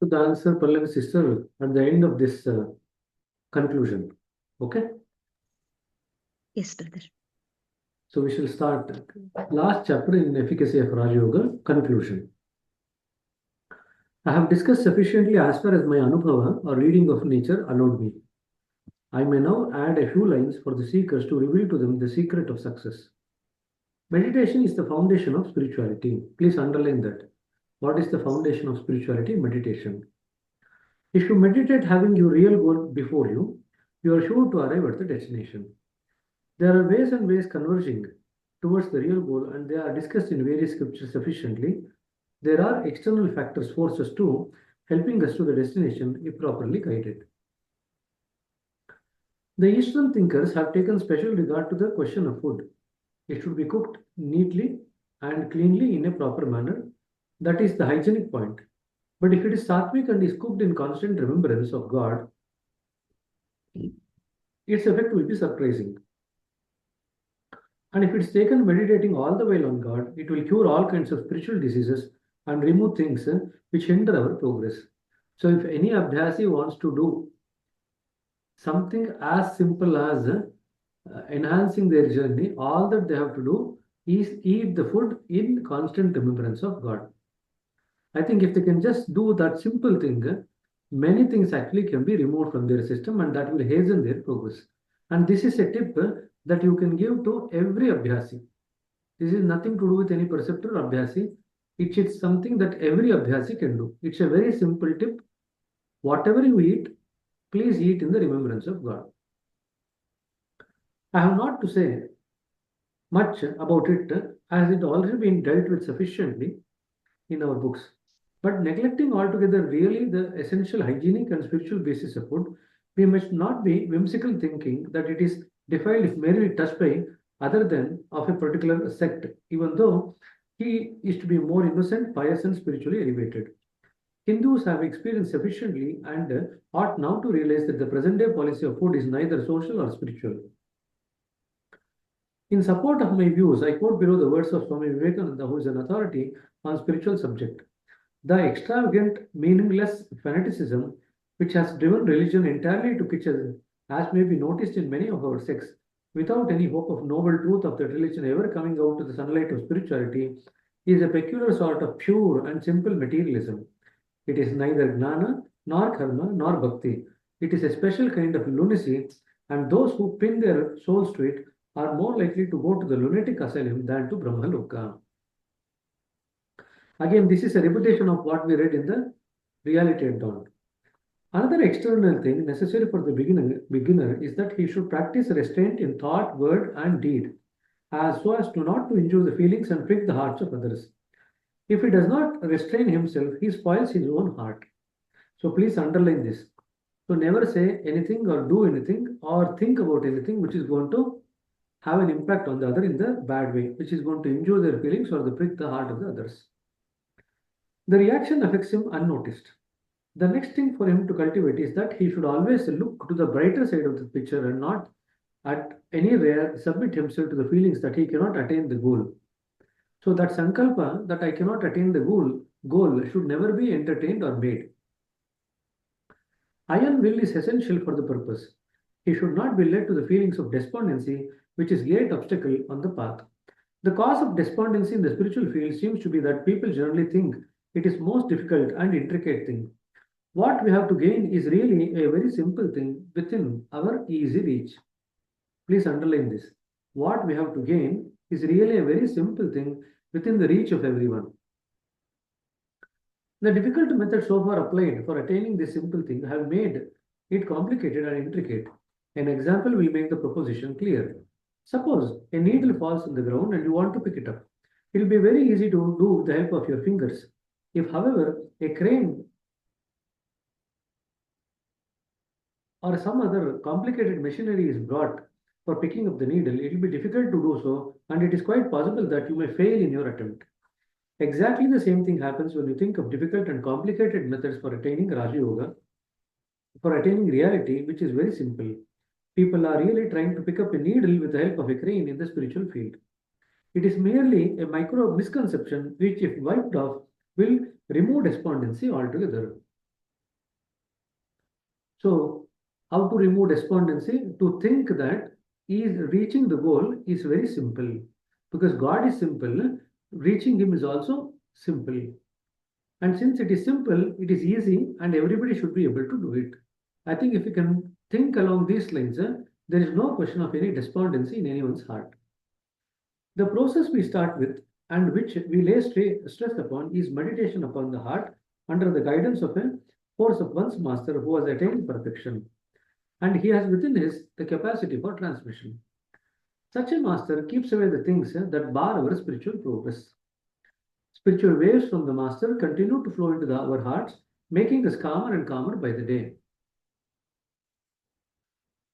to the answer, Pallavi sister, at the end of this conclusion. Okay? Yes, brother. So we shall start last chapter in efficacy of Raja Yoga, conclusion. I have discussed sufficiently as far as my anubhava or reading of nature allowed me. I may now add a few lines for the seekers to reveal to them the secret of success. Meditation is the foundation of spirituality. Please underline that. What is the foundation of spirituality? Meditation. If you meditate having your real goal before you, you are sure to arrive at the destination. There are ways and ways converging towards the real goal, and they are discussed in various scriptures sufficiently. There are external factors, forces too, helping us to the destination if properly guided. The Eastern thinkers have taken special regard to the question of food. It should be cooked neatly and cleanly in a proper manner. That is the hygienic point. But if it is sattvic and is cooked in constant remembrance of God, its effect will be surprising. And if it's taken meditating all the while on God, it will cure all kinds of spiritual diseases and remove things which hinder our progress. So if any Abhyasi wants to do something as simple as enhancing their journey, all that they have to do is eat the food in constant remembrance of God. I think if they can just do that simple thing, many things actually can be removed from their system and that will hasten their progress. And this is a tip that you can give to every Abhyasi. This is nothing to do with any preceptor or Abhyasi. It is something that every Abhyasi can do. It's a very simple tip. Whatever you eat, please eat in the remembrance of God. I have not to say much about it as it already been dealt with sufficiently in our books. But neglecting altogether really the essential hygienic and spiritual basis of food, we must not be whimsical thinking that it is defiled if merely touched by other than of a particular sect, even though he is to be more innocent, pious, and spiritually elevated. Hindus have experienced sufficiently and ought now to realize that the present day policy of food is neither social or spiritual. In support of my views, I quote below the words of Swami Vivekananda, who is an authority on spiritual subject. The extravagant, meaningless fanaticism which has driven religion entirely to pitches, as may be noticed in many of our sects, without any hope of noble truth of that religion ever coming out to the sunlight of spirituality, is a peculiar sort of pure and simple materialism. It is neither gnana, nor karma, nor bhakti. It is a special kind of lunacy, and those who pin their souls to it are more likely to go to the lunatic asylum than to Brahmaloka. Again, this is a repetition of what we read in the Reality at Dawn. Another external thing necessary for the beginner is that he should practice restraint in thought, word, and deed, as so as to not to injure the feelings and prick the hearts of others. If he does not restrain himself, he spoils his own heart. So please underline this. So never say anything or do anything or think about anything which is going to have an impact on the other in the bad way, which is going to injure their feelings or prick the heart of the others. The reaction affects him unnoticed. The next thing for him to cultivate is that he should always look to the brighter side of the picture and not at any rare submit himself to the feelings that he cannot attain the goal. So that sankalpa that I cannot attain the goal should never be entertained or made. Iron will is essential for the purpose. He should not be led to the feelings of despondency, which is great obstacle on the path. The cause of despondency in the spiritual field seems to be that people generally think it is most difficult and intricate thing. What we have to gain is really a very simple thing within our easy reach. Please underline this. What we have to gain is really a very simple thing within the reach of everyone. The difficult methods so far applied for attaining this simple thing have made it complicated and intricate. An example will make the proposition clear. Suppose a needle falls on the ground and you want to pick it up. It will be very easy to do with the help of your fingers. If, however, a crane or some other complicated machinery is brought for picking up the needle, it will be difficult to do so, and it is quite possible that you may fail in your attempt. Exactly the same thing happens when you think of difficult and complicated methods for attaining Raja Yoga, for attaining reality, which is very simple. People are really trying to pick up a needle with the help of a crane in the spiritual field. It is merely a micro misconception which, if wiped off, will remove despondency altogether. So, how to remove despondency? To think that is reaching the goal is very simple because God is simple, reaching Him is also simple. And since it is simple, it is easy, and everybody should be able to do it. I think if you can think along these lines, there is no question of any despondency in anyone's heart. The process we start with and which we lay stress upon is meditation upon the heart under the guidance of a force of one's master who has attained perfection, and he has within his the capacity for transmission. Such a master keeps away the things that bar our spiritual progress. Spiritual waves from the master continue to flow into our hearts, making us calmer and calmer by the day.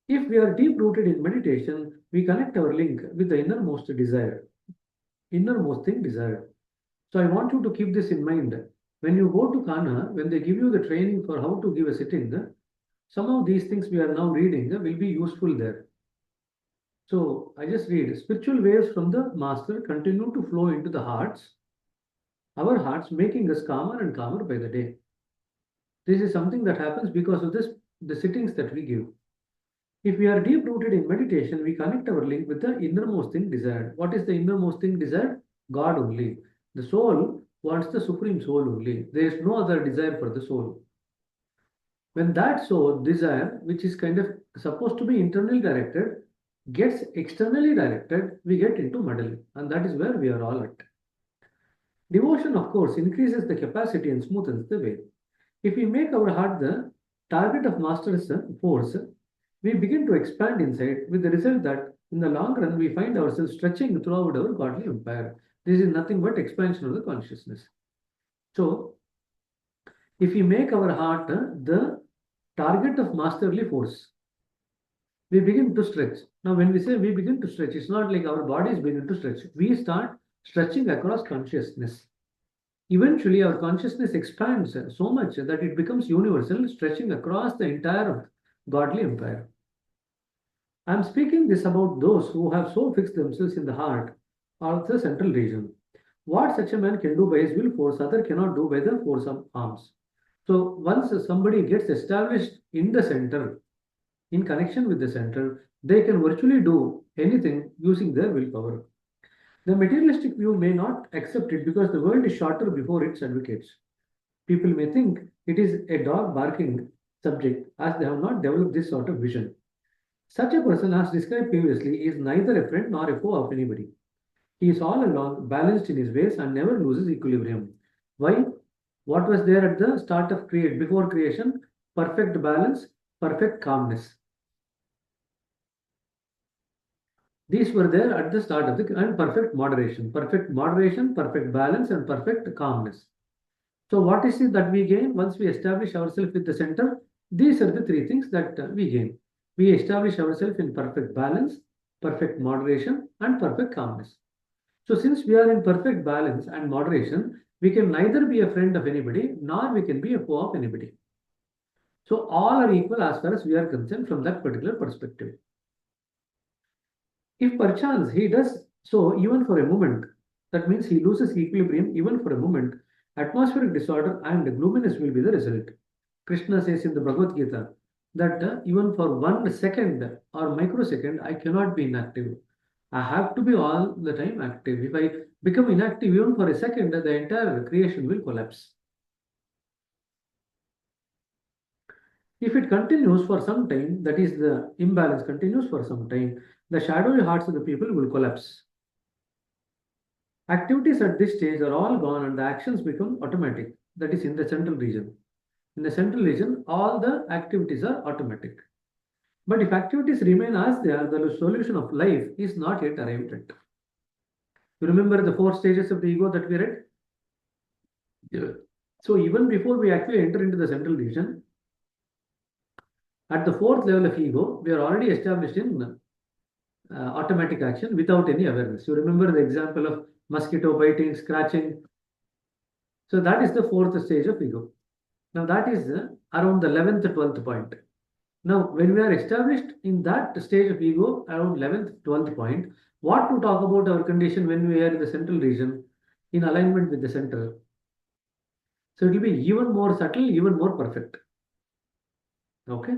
If we are deep rooted in meditation, we connect our link with the innermost thing desired. So I want you to keep this in mind. When you go to Kana, when they give you the training for how to give a sitting, some of these things we are now reading will be useful there. So I just read spiritual waves from the master continue to flow into our hearts, making us calmer and calmer by the day. This is something that happens because of the sittings that we give. If we are deep rooted in meditation, we connect our link with the innermost thing desired. What is the innermost thing desired? God only. The soul wants the supreme soul only. There is no other desire for the soul. When that soul desire, which is kind of supposed to be internally directed, gets externally directed, we get into muddle, and that is where we are all at. Devotion, of course, increases the capacity and smoothens the way. If we make our heart the target of master's force, we begin to expand inside with the result that in the long run we find ourselves stretching throughout our godly empire. This is nothing but expansion of the consciousness. So, if we make our heart the target of masterly force, we begin to stretch. Now, when we say we begin to stretch, it's not like our bodies begin to stretch. We start stretching across consciousness. Eventually, our consciousness expands so much that it becomes universal, stretching across the entire godly empire. I am speaking this about those who have so fixed themselves in the heart or the central region. What such a man can do by his will force, other cannot do by the force of arms. So once somebody gets established in the center, in connection with the center, they can virtually do anything using their willpower. The materialistic view may not accept it because the world is shorter before its advocates. People may think it is a dog barking subject as they have not developed this sort of vision. Such a person, as described previously, is neither a friend nor a foe of anybody. He is all along balanced in his ways and never loses equilibrium. Why? What was there at the start of before creation? Perfect balance, perfect calmness. These were there at the start of and perfect moderation, perfect balance, and perfect calmness. So what is it that we gain once we establish ourselves with the center? These are the three things that we gain. We establish ourselves in perfect balance, perfect moderation, and perfect calmness. So since we are in perfect balance and moderation, we can neither be a friend of anybody nor we can be a foe of anybody. So all are equal as far as we are concerned from that particular perspective. If perchance he does so even for a moment, that means he loses equilibrium even for a moment, atmospheric disorder and gloominess will be the result. Krishna says in the Bhagavad Gita that even for 1 second or microsecond, I cannot be inactive. I have to be all the time active. If I become inactive even for a second, the entire creation will collapse. If it continues for some time, that is, the imbalance continues for some time, the shadowy hearts of the people will collapse. Activities at this stage are all gone and the actions become automatic. That is in the central region. In the central region, all the activities are automatic. But if activities remain as they are, the solution of life is not yet arrived at. You remember the 4 stages of the ego that we read? Yeah. So even before we actually enter into the central region, at the 4th level of ego, we are already established in automatic action without any awareness. You remember the example of mosquito biting, scratching. So that is the 4th stage of ego. Now that is around the 11th, 12th point. Now, when we are established in that stage of ego, around 11th, 12th point, what to talk about our condition when we are in the central region, in alignment with the center? So it will be even more subtle, even more perfect. Okay.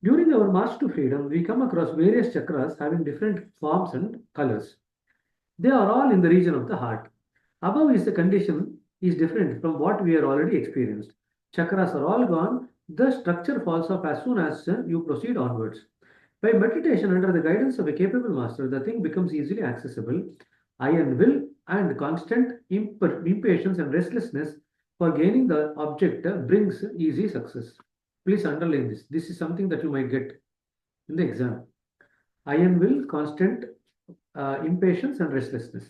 During our march to freedom, we come across various chakras having different forms and colors. They are all in the region of the heart. Above is the condition is different from what we are already experienced. Chakras are all gone. The structure falls off as soon as you proceed onwards. By meditation under the guidance of a capable master, the thing becomes easily accessible. Iron will and constant impatience and restlessness for gaining the object brings easy success. Please underline this. This is something that you might get in the exam. Iron will, constant impatience and restlessness.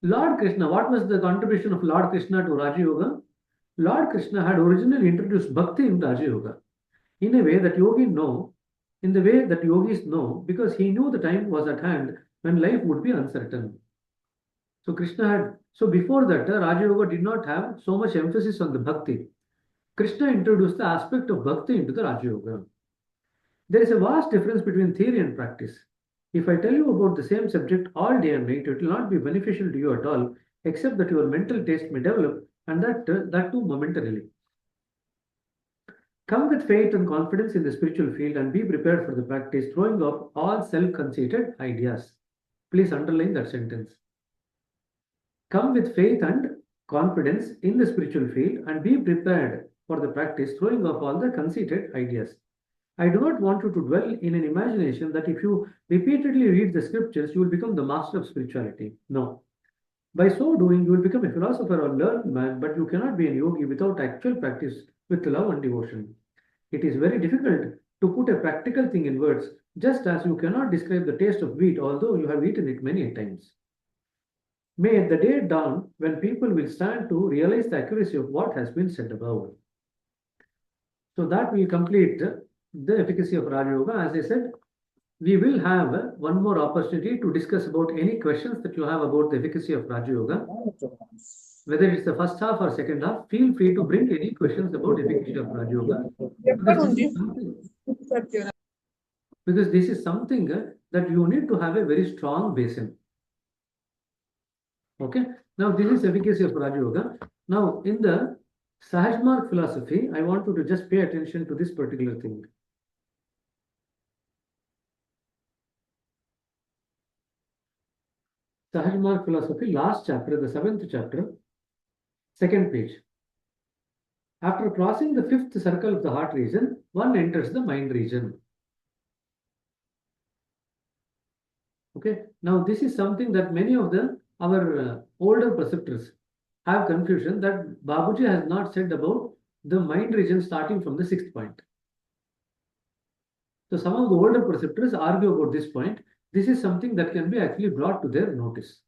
Lord Krishna, what was the contribution of Lord Krishna to Raja Yoga? Lord Krishna had originally introduced Bhakti in Raja Yoga in a way that in the way that yogis know, because he knew the time was at hand when life would be uncertain. So before that, Raja Yoga did not have so much emphasis on the Bhakti. Krishna introduced the aspect of Bhakti into the Raja Yoga. There is a vast difference between theory and practice. If I tell you about the same subject all day and night, it will not be beneficial to you at all, except that your mental taste may develop, and that too momentarily. Come with faith and confidence in the spiritual field and be prepared for the practice, throwing off all self-conceited ideas. Please underline that sentence. Come with faith and confidence in the spiritual field and be prepared for the practice, throwing off all the conceited ideas. I do not want you to dwell in an imagination that if you repeatedly read the scriptures, you will become the master of spirituality. No. By so doing, you will become a philosopher or learned man, but you cannot be a yogi without actual practice with love and devotion. It is very difficult to put a practical thing in words, just as you cannot describe the taste of wheat, although you have eaten it many times. May the day dawn when people will stand to realize the accuracy of what has been said above. So that will complete the efficacy of Raja Yoga. As I said, we will have one more opportunity to discuss about any questions that you have about the efficacy of Raja Yoga. Whether it's the first half or second half, feel free to bring any questions about the efficacy of Raja Yoga. Because this is something that you need to have a very strong basin. Okay. Now this is efficacy of Raja Yoga. Now in the Sahajmarg philosophy, I want you to just pay attention to this particular thing. Sahajmarg philosophy, last chapter, the 7th chapter, 2nd page. After crossing the 5th circle of the heart region, one enters the mind region. Okay. Now this is something that many of our older preceptors have confusion that Babuji has not said about the mind region starting from the 6th point. So some of the older preceptors argue about this point. This is something that can be actually brought to their notice.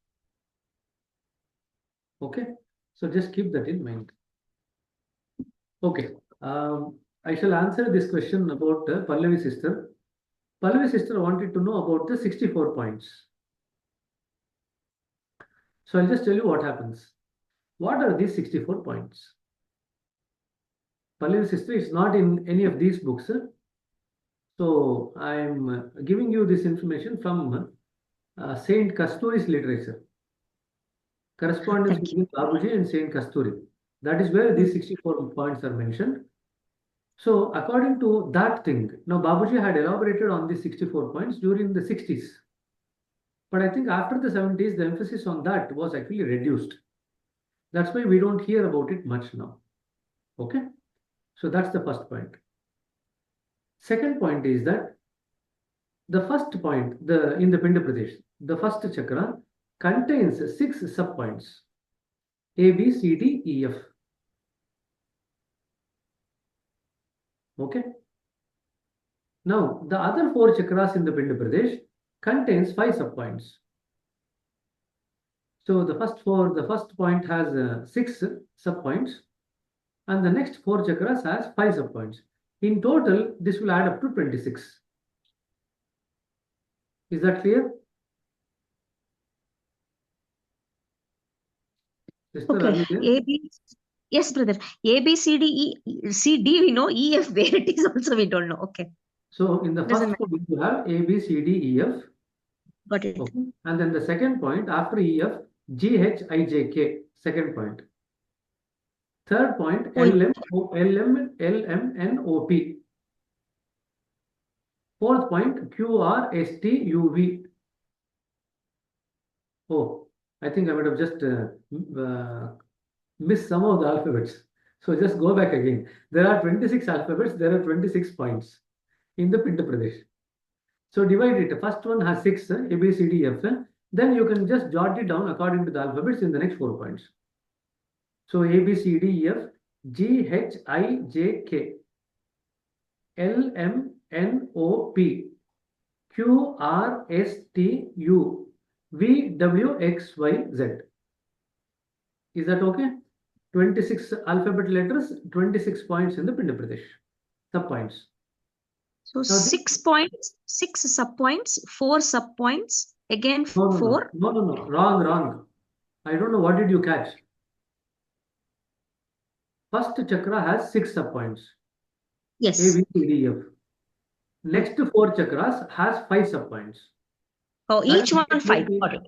Okay. So just keep that in mind. Okay. I shall answer this question about Pallavi sister. Pallavi sister wanted to know about the 64 points. So I'll just tell you what happens. What are these 64 points? Pallavi sister is not in any of these books. So I'm giving you this information from Saint Kasturi's literature. Correspondence between Babuji and Saint Kasturi. That is where these 64 points are mentioned. So according to that thing, now Babuji had elaborated on these 64 points during the 60s. But I think after the 70s, the emphasis on that was actually reduced. That's why we don't hear about it much now. Okay. So that's the first point. Second point is that the first point, in the Pinda Pradesh, the first chakra contains 6 subpoints: A, B, C, D, E, F. Okay. Now the other 4 chakras in the Pinda Pradesh contains 5 subpoints. So the first point has 6 subpoints, and the next 4 chakras has 5 subpoints. In total, this will add up to 26. Is that clear? Sister, Okay. are you there? Yes, brother. A, B, C, D, E, C, D, we know. E, F, where it is also, we don't know. Okay. So in the first point, you have A, B, C, D, E, F. Got it. Okay. And then the second point, after E, F, G, H, I, J, K, second point. Third point, Oh, LMNOP. Fourth point, QRSTUV. Oh, I think I would have just missed some of the alphabets. So just go back again. There are 26 alphabets, there are 26 points in the Pinta Pradesh. So divide it. First one has 6, A, B, C, D, F. Then you can just jot it down according to the alphabets in the next 4 points. So A, B, C, D, E, F, G, H, I, J, K, L, M, N, O, P, Q, R, S, T, U, V, W, X, Y, Z. Is that okay? 26 alphabet letters, 26 points in the Pinda Pradesh. Sub points. so Now, 6 points, 6 sub points, 4 sub points, again no, no, 4. no, no, no, no, wrong, wrong. I don't know what did you catch. First chakra has 6 sub points. A, Yes. B, C, D, F. Next 4 chakras has 5 sub points. Oh, That each will make one it 5. 20. Got it.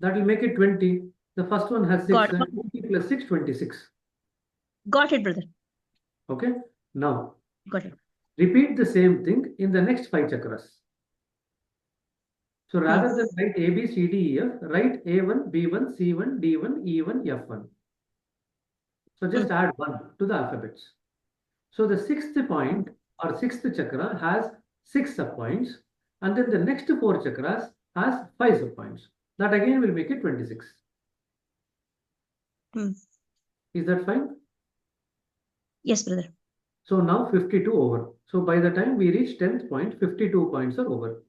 That will make it 20. The first one has 6. Got it. 20 plus 6, 26. Got it, brother. Okay. Now, Got it. repeat the same thing in the next 5 chakras. So rather than write A, B, C, D, E, F, write A1, B1, C1, D1, E1, F1. So just add 1 to the alphabets. So the sixth point or sixth chakra has 6 subpoints, and then the next 4 chakras has 5 subpoints. That again will make it 26. Is that fine? Yes, brother. So now 52 over. So by the time we reach 10th point, 52 points are over.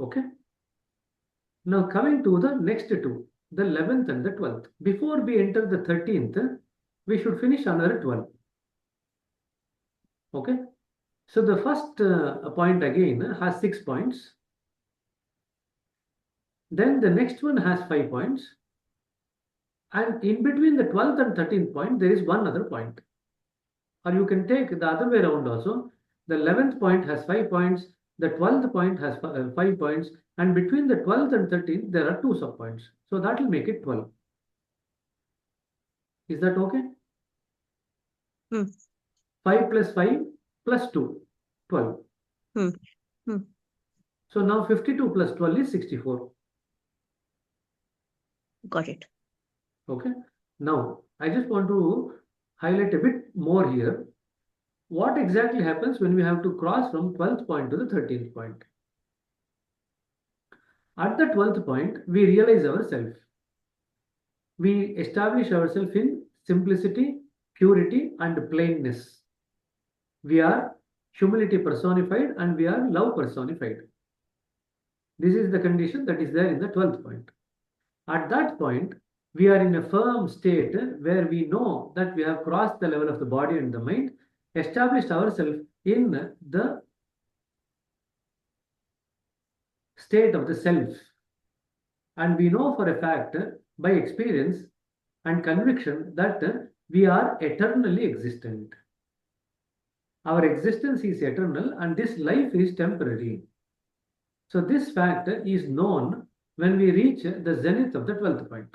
Okay. Now coming to the next two, the 11th and the 12th. Before we enter the 13th, we should finish another 12. Okay. So the first point again has 6 points. Then the next one has 5 points. And in between the 12th and 13th point, there is one other point. Or you can take the other way around also. The 11th point has 5 points. The 12th point has 5 points. And between the 12th and 13th, there are 2 subpoints. So that will make it 12. Is that okay? 5 plus 5 plus 2, 12. So now 52 plus 12 is 64. Got it. Okay. Now, I just want to highlight a bit more here. What exactly happens when we have to cross from 12th point to the 13th point? At the 12th point, we realize ourselves. We establish ourselves in simplicity, purity, and plainness. We are humility personified and we are love personified. This is the condition that is there in the 12th point. At that point, we are in a firm state where we know that we have crossed the level of the body and the mind, established ourselves in the state of the self. And we know for a fact by experience and conviction that we are eternally existent. Our existence is eternal and this life is temporary. So this fact is known when we reach the zenith of the 12th point.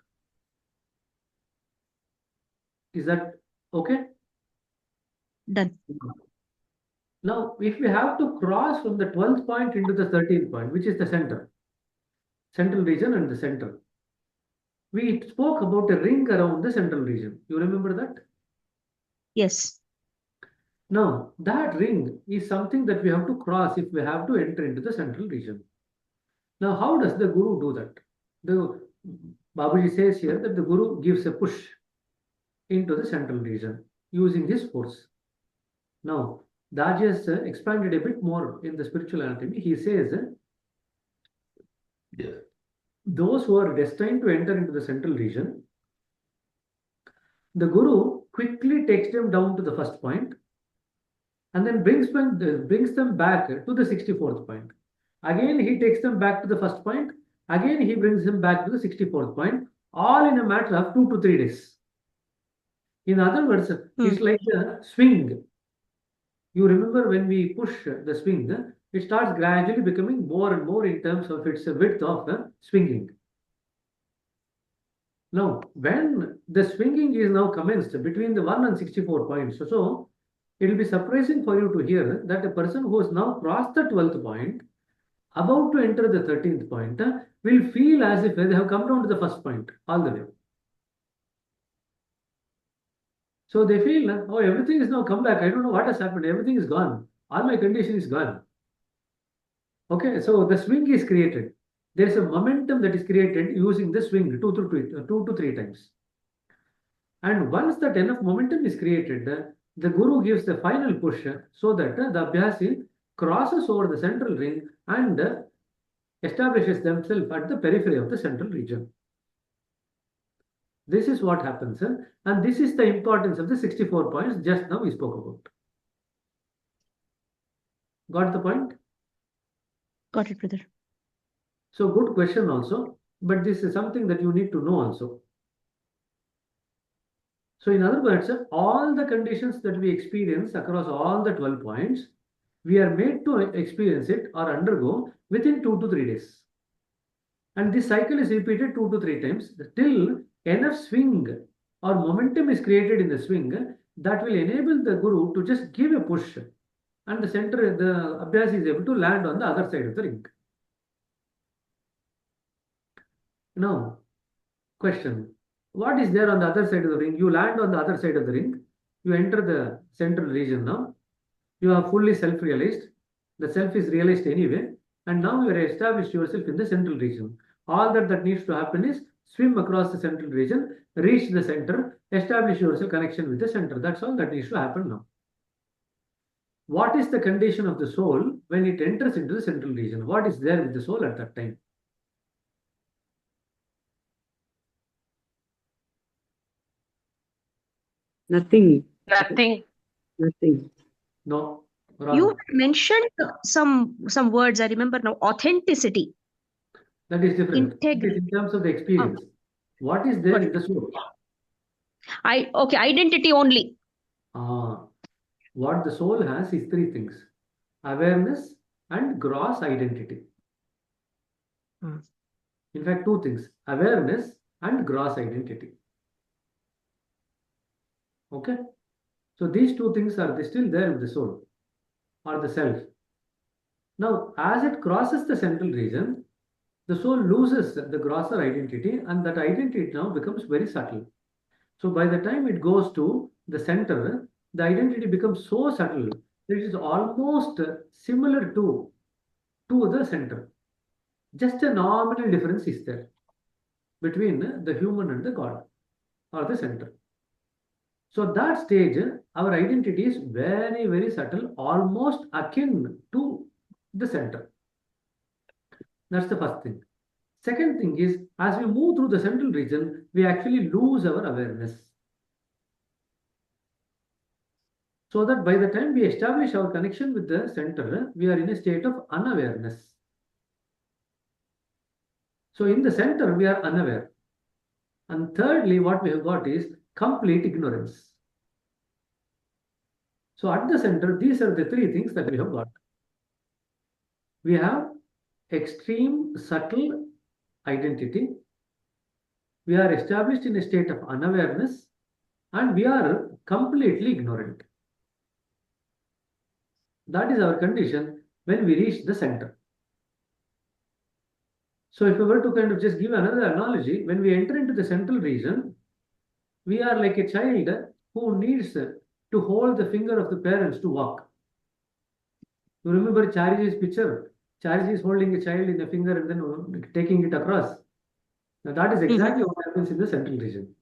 Is that okay? Done. Now, if we have to cross from the 12th point into the 13th point, which is the central region and the center, we spoke about a ring around the central region. You remember that? Yes. Now, that ring is something that we have to cross if we have to enter into the central region. Now, how does the Guru do that? The Babaji says here that the Guru gives a push into the central region using his force. Now, Dajas expanded a bit more in the spiritual anatomy. He says, those who are destined to enter into the central region, the Guru quickly takes them down to the first point and then brings them back to the 64th point. Again, he takes them back to the first point. Again, he brings them back to the 64th point, all in a matter of 2 to 3 days. In other words, it's like a swing. You remember when we push the swing, it starts gradually becoming more and more in terms of its width of the swinging. Now, when the swinging is now commenced between the 1 and 64 points, so it will be surprising for you to hear that a person who has now crossed the 12th point, about to enter the 13th point, will feel as if they have come down to the first point all the way. So they feel, oh, everything is now come back. I don't know what has happened. Everything is gone. All my condition is gone. Okay, so the swing is created. There is a momentum that is created using the swing two to three times. And once that enough momentum is created, the guru gives the final push so that the abhyasi crosses over the central ring and establishes themselves at the periphery of the central region. This is what happens, and this is the importance of the 64 points just now we spoke about. Got the point? Got it, brother. So good question also, but this is something that you need to know also. So in other words, all the conditions that we experience across all the 12 points, we are made to experience it or undergo within 2 to 3 days. And this cycle is repeated 2 to 3 times till enough swing or momentum is created in the swing that will enable the guru to just give a push and the abhyas is able to land on the other side of the ring. Now, question. What is there on the other side of the ring? You land on the other side of the ring. You enter the central region now. You are fully self-realized. The self is realized anyway. And now you are established yourself in the central region. All that needs to happen is swim across the central region, reach the center, establish yourself connection with the center. That's all that needs to happen now. What is the condition of the soul when it enters into the central region? What is there with the soul at that time? Nothing. Nothing. Nothing. No. You mentioned some words I remember now. Authenticity. That is different. Integrity. In terms of the experience. What is there in the soul? Okay, identity only. What the soul has is three things: awareness and gross identity. In fact, two things: awareness and gross identity. Okay? So these two things are still there with the soul or the self. Now, as it crosses the central region, the soul loses the grosser identity, and that identity now becomes very subtle. So by the time it goes to the center, the identity becomes so subtle that it is almost similar to the center. Just a nominal difference is there between the human and the God or the center. So that stage, our identity is very, very subtle, almost akin to the center. That's the first thing. Second thing is, as we move through the central region, we actually lose our awareness. So that by the time we establish our connection with the center, we are in a state of unawareness. So in the center, we are unaware. And thirdly, what we have got is complete ignorance. So at the center, these are the three things that we have got. We have extreme subtle identity. We are established in a state of unawareness, and we are completely ignorant. That is our condition when we reach the center. So if we were to kind of just give another analogy, when we enter into the central region, we are like a child who needs to hold the finger of the parents to walk. You remember Chariji's picture? Chariji is holding a child in a finger and then taking it across. Now that is exactly what happens in the central region.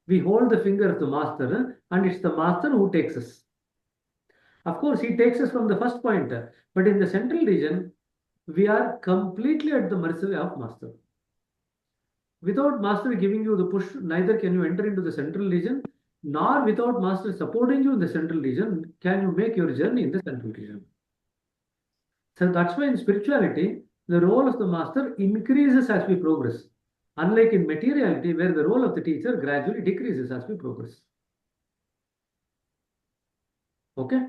We hold the finger of the master, and it's the master who takes us. Of course, he takes us from the first point, but in the central region, we are completely at the mercy of master. Without master giving you the push, neither can you enter into the central region, nor without master supporting you in the central region, can you make your journey in the central region. So that's why in spirituality, the role of the master increases as we progress. Unlike in materiality, where the role of the teacher gradually decreases as we progress. Okay?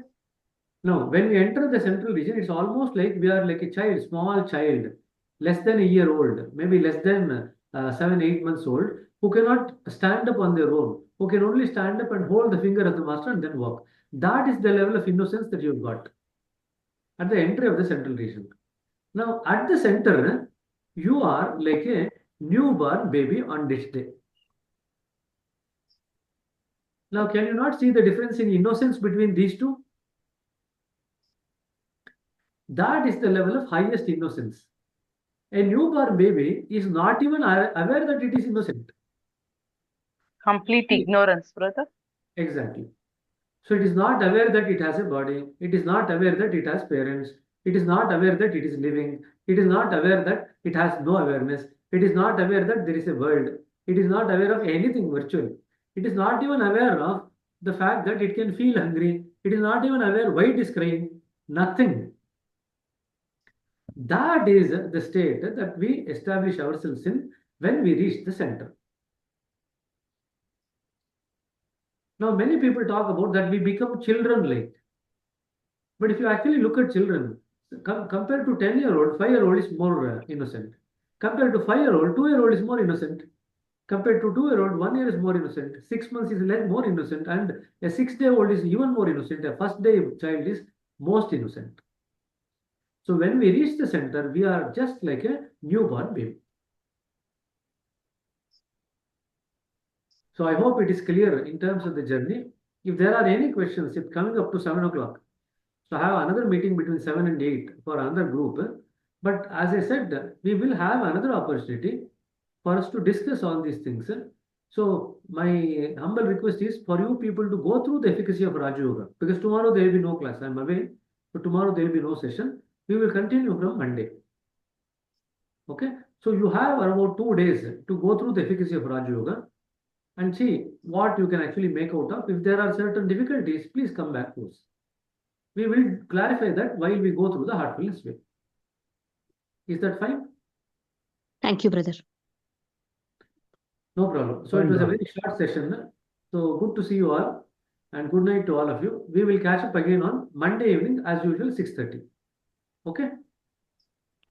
Now, when we enter the central region, it's almost like we are like a child, small child, less than a year old, maybe less than 7, 8 months old, who cannot stand up on their own, who can only stand up and hold the finger of the master and then walk. That is the level of innocence that you've got at the entry of the central region. Now, at the center, you are like a newborn baby on this day. Now, can you not see the difference in innocence between these two? That is the level of highest innocence. A newborn baby is not even aware that it is innocent. Complete ignorance, brother. Exactly. So it is not aware that it has a body. It is not aware that it has parents. It is not aware that it is living. It is not aware that it has no awareness. It is not aware that there is a world. It is not aware of anything virtual. It is not even aware of the fact that it can feel hungry. It is not even aware why it is crying. Nothing. That is the state that we establish ourselves in when we reach the center. Now, many people talk about that we become children-like. But if you actually look at children, compared to 10-year-old, 5-year-old is more innocent. Compared to 5-year-old, 2-year-old is more innocent. Compared to 2-year-old, 1 year is more innocent. 6 months is less more innocent, and a 6-day-old is even more innocent. A first-day child is most innocent. So when we reach the center, we are just like a newborn baby. So I hope it is clear in terms of the journey. If there are any questions, if coming up to 7 o'clock, so I have another meeting between 7 and 8 for another group. But as I said, we will have another opportunity for us to discuss all these things. So my humble request is for you people to go through the efficacy of Raja Yoga, because tomorrow there will be no class. I'm away. So tomorrow there will be no session. We will continue from Monday. Okay. So you have about 2 days to go through the efficacy of Raja Yoga and see what you can actually make out of. If there are certain difficulties, please come back to us. We will clarify that while we go through the heartfulness way. Is that fine? Thank you, brother. No problem. So it was a very short session. So good to see you all, and good night to all of you. We will catch up again on Monday evening as usual, 6:30. Okay.